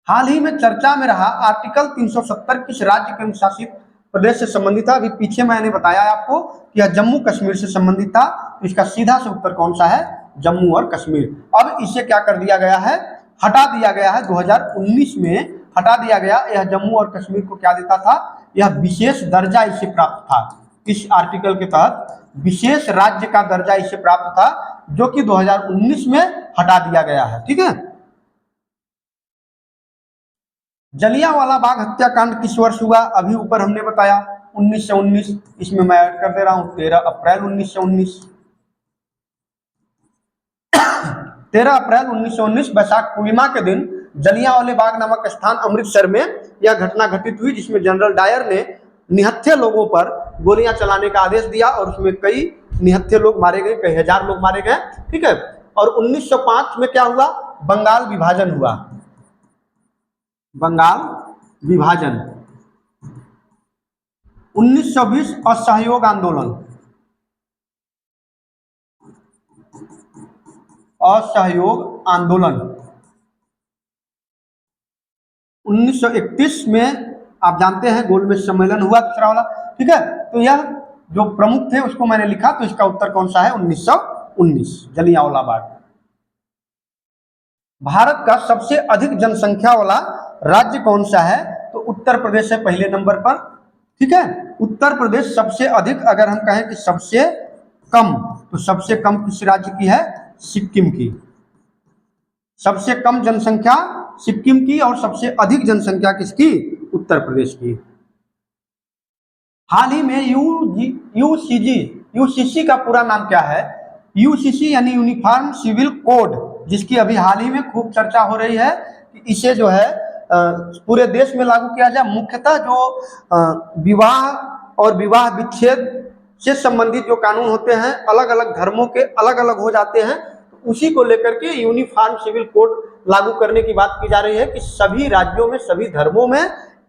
S1: हाल ही में चर्चा में रहा आर्टिकल 370 किस राज्य केंद्र शासित प्रदेश से संबंधित था? अभी पीछे मैंने बताया आपको कि यह जम्मू कश्मीर से संबंधित था। तो इसका सीधा से उत्तर कौन सा है? जम्मू और कश्मीर। अब इसे क्या कर दिया गया है? हटा दिया गया है। 2019 में हटा दिया गया। यह जम्मू और कश्मीर को क्या देता था, यह विशेष दर्जा इसे प्राप्त था। इस आर्टिकल के तहत विशेष राज्य का दर्जा इसे प्राप्त था, जो कि 2019 में हटा दिया गया है। ठीक है। जलियांवाला बाग हत्याकांड किस वर्ष हुआ, अभी ऊपर हमने बताया 1919। इसमें मैं ऐड कर दे रहा हूं 13 अप्रैल 1919। 13 अप्रैल 1919 बैसाख पूर्णिमा के दिन जलियांवाले बाग नामक स्थान अमृतसर में यह घटना घटित हुई, जिसमें जनरल डायर ने निहत्थे लोगों पर गोलियां चलाने का आदेश दिया और उसमें कई निहत्थे लोग मारे गए, कई हजार लोग मारे गए। ठीक है। और 1905 में क्या हुआ, बंगाल विभाजन हुआ। बंगाल विभाजन। 1920 असहयोग आंदोलन। असहयोग आंदोलन 1931 में आप जानते हैं गोलमेज सम्मेलन हुआ दूसरा वाला। ठीक है। तो यह जो प्रमुख थे उसको मैंने लिखा, तो इसका उत्तर कौन सा है, 1919 जलियांवाला बाग। भारत का सबसे अधिक जनसंख्या वाला राज्य कौन सा है, तो उत्तर प्रदेश है पहले नंबर पर। ठीक है। उत्तर प्रदेश सबसे अधिक, अगर हम कहें कि सबसे कम, तो सबसे कम किस राज्य की है, सिक्किम की। सबसे कम जनसंख्या सिक्किम की और सबसे अधिक जनसंख्या किसकी, उत्तर प्रदेश की। हाल ही में यूसीसी का पूरा नाम क्या है, यूसीसी यानी यूनिफॉर्म सिविल कोड, जिसकी अभी हाल ही में खूब चर्चा हो रही है कि इसे जो है पूरे देश में लागू किया जाए। मुख्यतः जो विवाह और विवाह विच्छेद से संबंधित जो कानून होते हैं, अलग अलग धर्मों के अलग अलग हो जाते हैं, उसी को लेकर के यूनिफॉर्म सिविल कोड लागू करने की बात की जा रही है कि सभी राज्यों में, सभी धर्मों में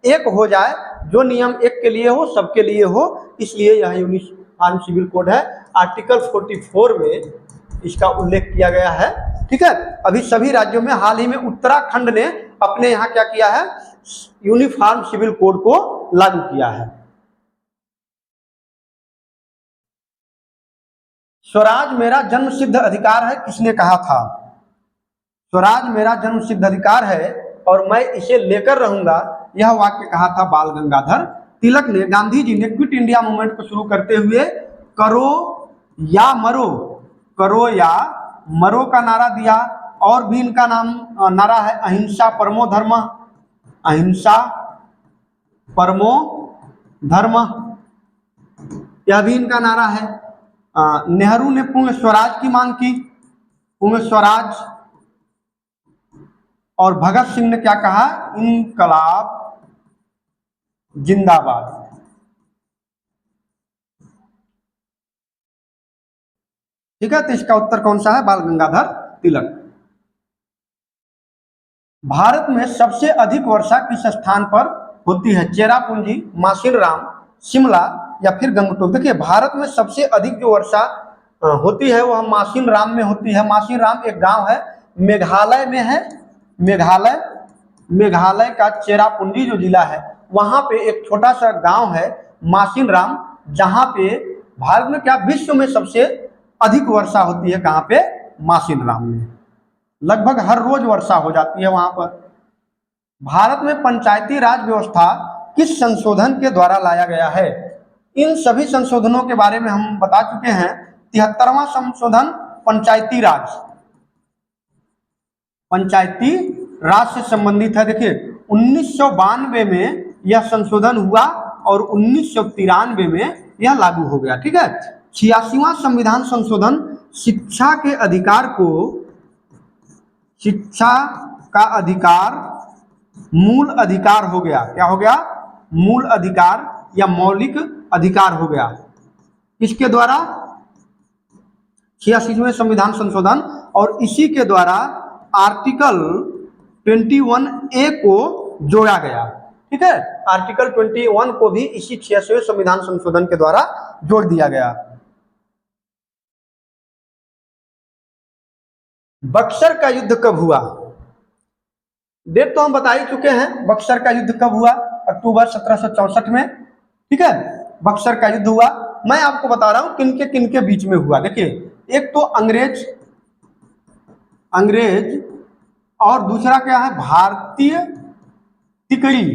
S1: एक हो जाए, जो नियम एक के लिए हो सबके लिए हो, इसलिए यह यूनिफॉर्म सिविल कोड है। आर्टिकल 44 में इसका उल्लेख किया गया है। ठीक है। अभी सभी राज्यों में, हाल ही में उत्तराखंड ने अपने यहाँ क्या किया है, यूनिफॉर्म सिविल कोड को लागू किया है। स्वराज मेरा जन्म सिद्ध अधिकार है, किसने कहा था, स्वराज मेरा जन्म सिद्ध अधिकार है और मैं इसे लेकर रहूंगा, यह वाक्य कहा था बाल गंगाधर तिलक ने। गांधी जी ने क्विट इंडिया मूवमेंट को शुरू करते हुए करो या मरो, करो या मरो का नारा दिया, और भी इनका नारा है अहिंसा परमो धर्म, अहिंसा परमो धर्म, यह भी इनका नारा है। नेहरू ने पूर्ण स्वराज की मांग की, पूर्ण स्वराज, और भगत सिंह ने क्या कहा, इनकलाब जिंदाबाद। ठीक है। तो इसका उत्तर कौन सा है, बाल गंगाधर तिलक। भारत में सबसे अधिक वर्षा किस स्थान पर होती है, चेरापूंजी, मासिनराम, शिमला या फिर गंगटोक। देखिए, भारत में सबसे अधिक जो वर्षा होती है वह मासिनराम में होती है। मासिनराम एक गांव है, मेघालय में है। मेघालय का चेरापूंजी जो जिला है, वहां पे एक छोटा सा गांव है मासिनराम, जहां पे भारत में क्या, विश्व में सबसे अधिक वर्षा होती है। कहां पे, मासिनराम में। लगभग हर रोज वर्षा हो जाती है वहां पर। भारत में पंचायती राज व्यवस्था किस संशोधन के द्वारा लाया गया है, इन सभी संशोधनों के बारे में हम बता चुके हैं। 73वां संशोधन पंचायती राज, पंचायती राज से संबंधित है। देखिए, 1992 में यह संशोधन हुआ और 1993 में यह लागू हो गया। ठीक है। 86वां संविधान संशोधन शिक्षा के अधिकार को, शिक्षा का अधिकार मूल अधिकार हो गया। क्या हो गया, मूल अधिकार या मौलिक अधिकार हो गया। इसके द्वारा 86वें संविधान संशोधन, और इसी के द्वारा आर्टिकल 21A को जोड़ा गया। ठीक है। आर्टिकल 21 को भी इसी 86वें संविधान संशोधन के द्वारा जोड़ दिया गया। बक्सर का युद्ध कब हुआ, डेट तो हम बता ही चुके हैं। बक्सर का युद्ध कब हुआ, अक्टूबर 1764 में। ठीक है। बक्सर का युद्ध हुआ। मैं आपको बता रहा हूं किनके किनके बीच में हुआ। देखिए, एक तो अंग्रेज और दूसरा क्या है, भारतीय तिकड़ी,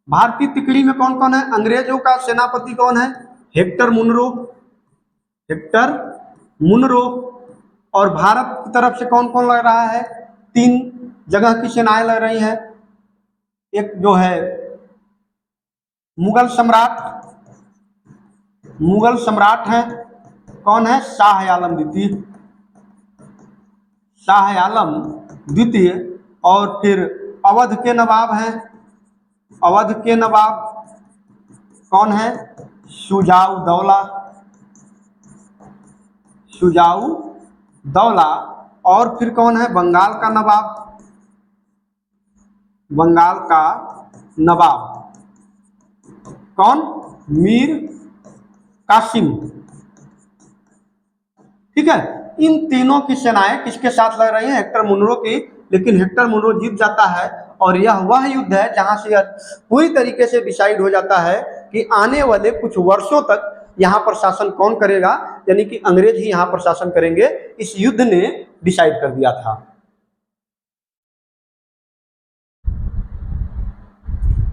S1: भारतीय तिकड़ी में कौन कौन है? अंग्रेजों का सेनापति कौन है? Hector Munro, Hector Munro. और भारत की तरफ से कौन कौन लग रहा है? 3 जगह की सेनाएं लग रही हैं। एक जो है मुगल सम्राट, मुगल सम्राट है, कौन है? शाह आलम द्वितीय, शाह आलम द्वितीय। और फिर अवध के नवाब हैं, अवध के नवाब कौन है? शुजाउ दौला, शुजाउ दौला। और फिर कौन है? बंगाल का नवाब, बंगाल का नवाब कौन? मीर कासिम। ठीक है, इन तीनों की सेनाएं किसके साथ लग रही हैं? हेक्टर मुनरो की। लेकिन हेक्टर मुनरो जीत जाता है और यह वह युद्ध है जहां से यह पूरी तरीके से डिसाइड हो जाता है कि आने वाले कुछ वर्षों तक यहाँ पर शासन कौन करेगा, यानी कि अंग्रेज ही यहाँ पर शासन करेंगे। इस युद्ध ने डिसाइड कर दिया था।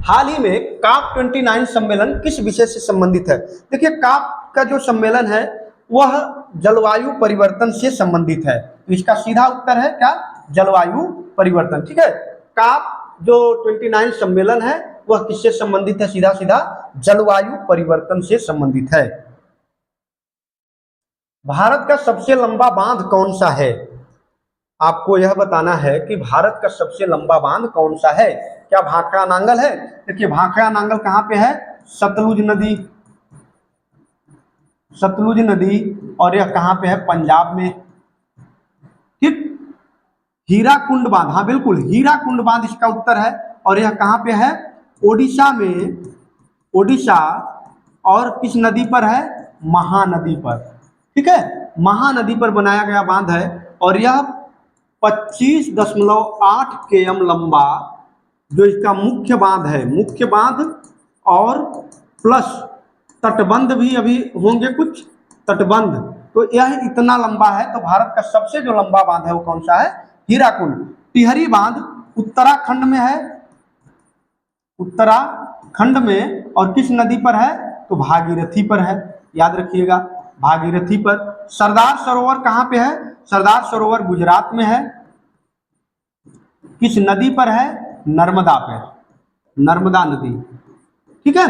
S1: हाल ही में काप 29 सम्मेलन किस विषय से संबंधित है? देखिए, काप का जो सम्मेलन है वह जलवायु परिवर्तन से संबंधित है। तो इसका सीधा उत्तर है क्या? जलवायु परिवर्तन। ठीक है, काप जो 29 सम्मेलन है वह किससे संबंधित है? सीधा सीधा जलवायु परिवर्तन से संबंधित है। भारत का सबसे लंबा बांध कौन सा है? आपको यह बताना है कि भारत का सबसे लंबा बांध कौन सा है। क्या भाखड़ा नांगल है? देखिए, भाखड़ा नांगल कहाँ पे है? सतलुज नदी, सतलुज नदी। और यह कहाँ पे है? पंजाब में। ठीक, हीराकुंड बांध, हाँ बिल्कुल, हीराकुंड बांध इसका उत्तर है। और यह कहाँ पे है? ओडिशा में, ओडिशा। और किस नदी पर है? महानदी पर। ठीक है, महानदी पर बनाया गया बांध है। और यह 25.8 km लंबा जो इसका मुख्य बांध है, मुख्य बांध और प्लस तटबंध भी अभी होंगे कुछ तटबंध, तो यह इतना लंबा है। तो भारत का सबसे जो लंबा बांध है वो कौन सा है? हीराकुंड। टिहरी बांध उत्तराखंड में है, उत्तराखंड में। और किस नदी पर है? तो भागीरथी पर है, याद रखिएगा, भागीरथी पर। सरदार सरोवर कहाँ पे है? सरदार सरोवर गुजरात में है। किस नदी पर है? नर्मदा पे, नर्मदा नदी। ठीक है,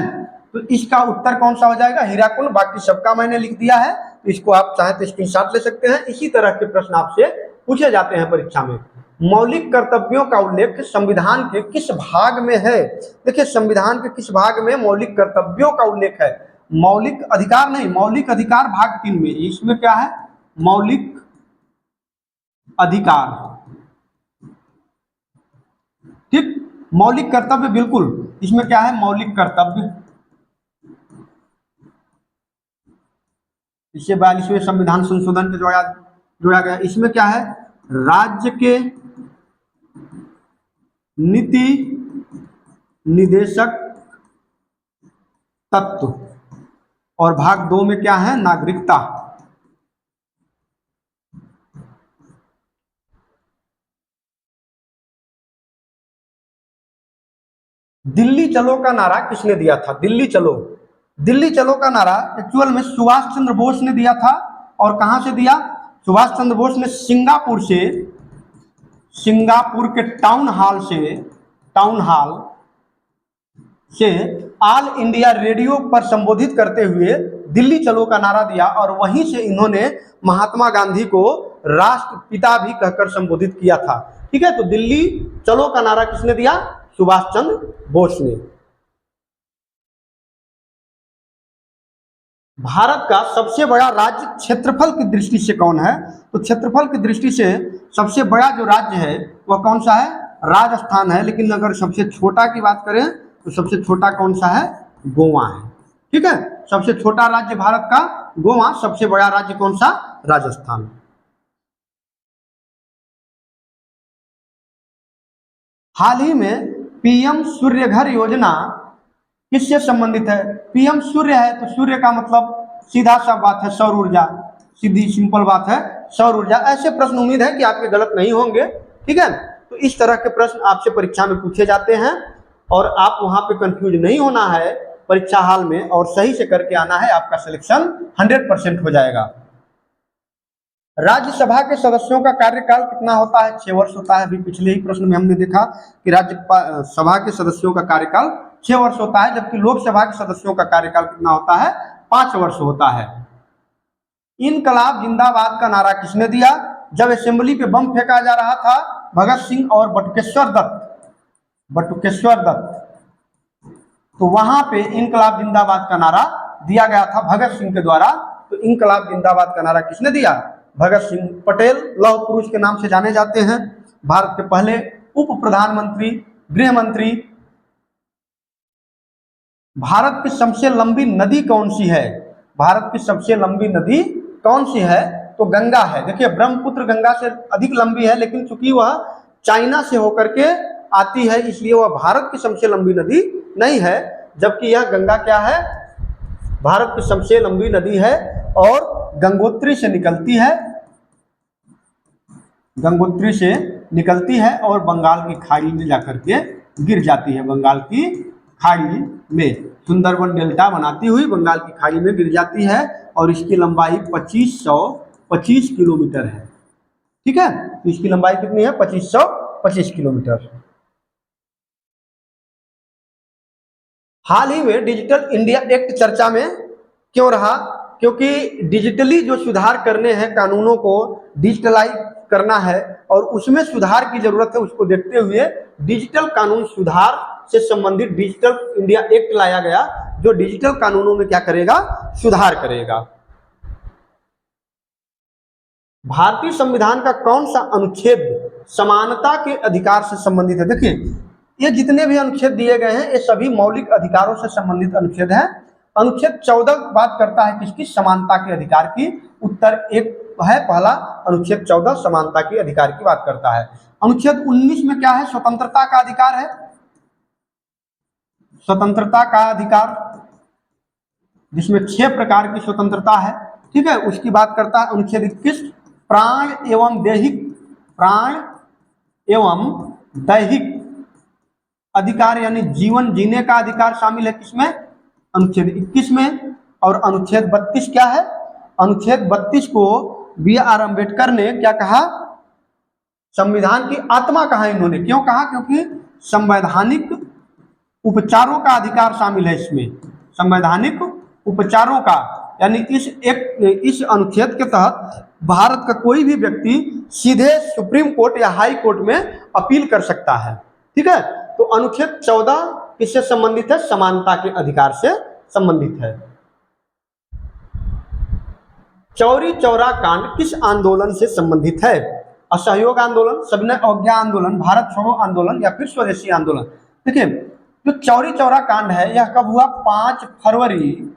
S1: तो इसका उत्तर कौन सा हो जाएगा? हीराकुंड। बाकी सबका मैंने लिख दिया है, तो इसको आप चाहे तो स्क्रीनशॉट ले सकते हैं। इसी तरह के प्रश्न आपसे पूछे जाते हैं परीक्षा में। मौलिक कर्तव्यों का उल्लेख संविधान के किस भाग में है? देखिए, संविधान के किस भाग में मौलिक कर्तव्यों का उल्लेख है? मौलिक अधिकार नहीं, मौलिक अधिकार भाग 3 में। इसमें क्या है? मौलिक अधिकार। ठीक, मौलिक कर्तव्य, बिल्कुल, इसमें क्या है? मौलिक कर्तव्य। इससे 42वें संविधान संशोधन के जोड़ा गया। इसमें क्या है? राज्य के नीति निदेशक तत्व। और भाग 2 में क्या है? नागरिकता। दिल्ली चलो का नारा किसने दिया था? दिल्ली चलो, दिल्ली चलो का नारा एक्चुअल में सुभाष चंद्र बोस ने दिया था। और कहां से दिया? सुभाष चंद्र बोस ने सिंगापुर से, सिंगापुर के टाउन हॉल से, टाउन हॉल से ऑल इंडिया रेडियो पर संबोधित करते हुए दिल्ली चलो का नारा दिया। और वहीं से इन्होंने महात्मा गांधी को राष्ट्रपिता भी कहकर संबोधित किया था। ठीक है, तो दिल्ली चलो का नारा किसने दिया? सुभाष चंद्र बोस ने। भारत का सबसे बड़ा राज्य क्षेत्रफल की दृष्टि से कौन है? तो क्षेत्रफल की दृष्टि से सबसे बड़ा जो राज्य है वह कौन सा है? राजस्थान है। लेकिन अगर सबसे छोटा की बात करें तो सबसे छोटा कौन सा है? गोवा है। ठीक है, सबसे छोटा राज्य भारत का गोवा, सबसे बड़ा राज्य कौन सा? राजस्थान। हाल ही में पीएम सूर्य घर योजना किससे संबंधित है? पीएम सूर्य है तो सूर्य का मतलब सीधा सा बात है सौर ऊर्जा, सीधी सिंपल बात है सौर ऊर्जा। ऐसे प्रश्न उम्मीद है कि आपके गलत नहीं होंगे। ठीक है, तो इस तरह के प्रश्न आपसे परीक्षा में पूछे जाते हैं और आप वहां पे कंफ्यूज नहीं होना है परीक्षा हाल में, और सही से करके आना है, आपका सिलेक्शन 100% हो जाएगा। राज्यसभा के सदस्यों का कार्यकाल कितना होता है? 6 वर्ष होता है। अभी पिछले ही प्रश्न में हमने देखा कि राज्यसभा के सदस्यों का कार्यकाल 6 वर्ष होता है, जबकि लोकसभा के सदस्यों का कार्यकाल कितना होता है? 5 वर्ष होता है। इनकलाब जिंदाबाद का नारा किसने दिया? जब असेंबली पे बम फेंका जा रहा था भगत सिंह और बटुकेश्वर दत्त, तो वहां पे इनकलाब जिंदाबाद का नारा दिया गया था भगत सिंह के द्वारा। तो इनकलाब जिंदाबाद का नारा किसने दिया? भगत सिंह। पटेल लौह पुरुष के नाम से जाने जाते हैं, भारत के पहले उप प्रधानमंत्री, गृह मंत्री। भारत की सबसे लंबी नदी कौन सी है? भारत की सबसे लंबी नदी कौन सी है? तो गंगा है। देखिए ब्रह्मपुत्र गंगा से अधिक लंबी है, लेकिन चूंकि वह चाइना से होकर के आती है इसलिए वह भारत की सबसे लंबी नदी नहीं है, जबकि यह गंगा क्या है? भारत की सबसे लंबी नदी है और गंगोत्री से निकलती है, गंगोत्री से निकलती है और बंगाल की खाड़ी में जाकर के गिर जाती है। बंगाल की खाड़ी में सुंदरबन डेल्टा बनाती हुई बंगाल की खाड़ी में गिर जाती है और इसकी लंबाई 2525 किलोमीटर है। ठीक है, तो इसकी लंबाई कितनी है? 2525 किलोमीटर। हाल ही में डिजिटल इंडिया एक्ट चर्चा में क्यों रहा? क्योंकि डिजिटली जो सुधार करने हैं, कानूनों को डिजिटलाइज करना है और उसमें सुधार की जरूरत है, उसको देखते हुए डिजिटल कानून सुधार से संबंधित डिजिटल इंडिया एक्ट लाया गया, जो डिजिटल कानूनों में क्या करेगा? सुधार करेगा। भारतीय संविधान का कौन सा अनुच्छेद समानता के अधिकार से संबंधित है? देखिए ये जितने भी अनुच्छेद दिए गए हैं ये सभी मौलिक अधिकारों से संबंधित अनुच्छेद हैं। अनुच्छेद 14 बात करता है किसकी? समानता के अधिकार की। उत्तर एक है पहला, अनुच्छेद 14 समानता के अधिकार की बात करता है। अनुच्छेद 19 में क्या है? स्वतंत्रता का अधिकार है, स्वतंत्रता का अधिकार, जिसमें 6 प्रकार की स्वतंत्रता है। ठीक है, उसकी बात करता है। अनुच्छेद 21 प्राण एवं दैहिक अधिकार यानी जीवन जीने का अधिकार शामिल है किसमें? अनुच्छेद 21 में। और अनुच्छेद 32 क्या है? अनुच्छेद 32 को BR अम्बेडकर ने क्या कहा? संविधान की आत्मा कहा इन्होंने। क्यों कहा? क्योंकि संवैधानिक उपचारों का अधिकार शामिल है इसमें, संवैधानिक उपचारों का, यानी इस अनुच्छेद के तहत भारत का कोई भी व्यक्ति सीधे सुप्रीम कोर्ट या हाई कोर्ट में अपील कर सकता है। ठीक है, तो अनुच्छेद 14 किससे संबंधित है? समानता के अधिकार से संबंधित है। चौरी चौरा कांड किस आंदोलन से संबंधित है? असहयोग आंदोलन, सविनय अवज्ञा आंदोलन, भारत छोड़ो आंदोलन या फिर स्वदेशी आंदोलन? देखिए जो चौरी चौरा कांड है यह कब हुआ? 5 फरवरी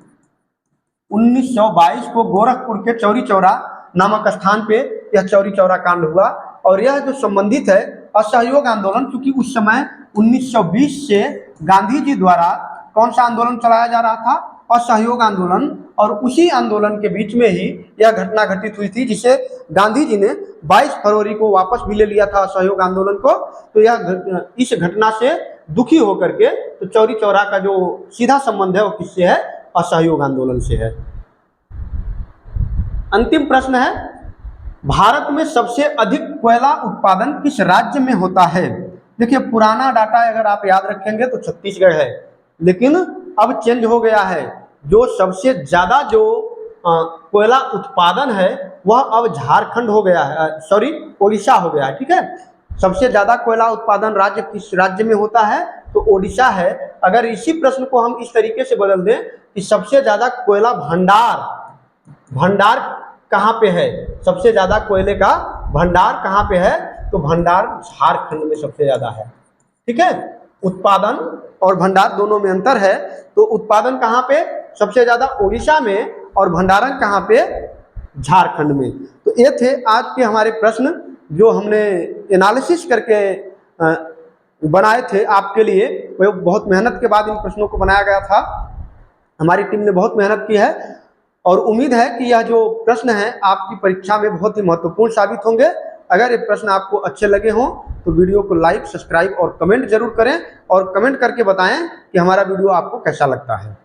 S1: 1922 को गोरखपुर के चौरी चौरा नामक स्थान पे यह चौरी चौरा कांड हुआ। और यह जो संबंधित है असहयोग आंदोलन, क्योंकि उस समय 1920 से गांधी जी द्वारा कौन सा आंदोलन चलाया जा रहा था? असहयोग आंदोलन। और उसी आंदोलन के बीच में ही यह घटना घटित हुई थी, जिसे गांधी जी ने 22 फरवरी को वापस भी ले लिया था असहयोग आंदोलन को। तो यह इस घटना से दुखी होकर के तो चौरी चौरा का जो सीधा संबंध है वो किससे है? असहयोग आंदोलन से है। अंतिम प्रश्न है, भारत में सबसे अधिक कोयला उत्पादन किस राज्य में होता है? देखिए पुराना डाटा अगर आप याद रखेंगे तो छत्तीसगढ़ है, लेकिन अब चेंज हो गया है। जो सबसे ज्यादा जो कोयला उत्पादन है वह अब झारखंड हो गया है, सॉरी ओडिशा हो गया है। ठीक है, सबसे ज्यादा कोयला उत्पादन राज्य किस राज्य में होता है? तो ओडिशा है। अगर इसी प्रश्न को हम इस तरीके से बदल दें कि सबसे ज्यादा कोयला भंडार कहाँ पे है? सबसे ज्यादा कोयले का भंडार कहाँ पे है? तो भंडार झारखंड में सबसे ज्यादा है। ठीक है, उत्पादन और भंडार दोनों में अंतर है। तो उत्पादन कहाँ पे? सबसे ज्यादा ओडिशा में, और भंडारण कहाँ पे? झारखंड में। तो ये थे आज के हमारे प्रश्न जो हमने एनालिसिस करके बनाए थे आपके लिए। वो बहुत मेहनत के बाद इन प्रश्नों को बनाया गया था, हमारी टीम ने बहुत मेहनत की है और उम्मीद है कि यह जो प्रश्न है आपकी परीक्षा में बहुत ही महत्वपूर्ण साबित होंगे अगर ये प्रश्न आपको अच्छे लगे हों तो वीडियो को लाइक, सब्सक्राइब और कमेंट जरूर करें, और कमेंट करके बताएं कि हमारा वीडियो आपको कैसा लगता है।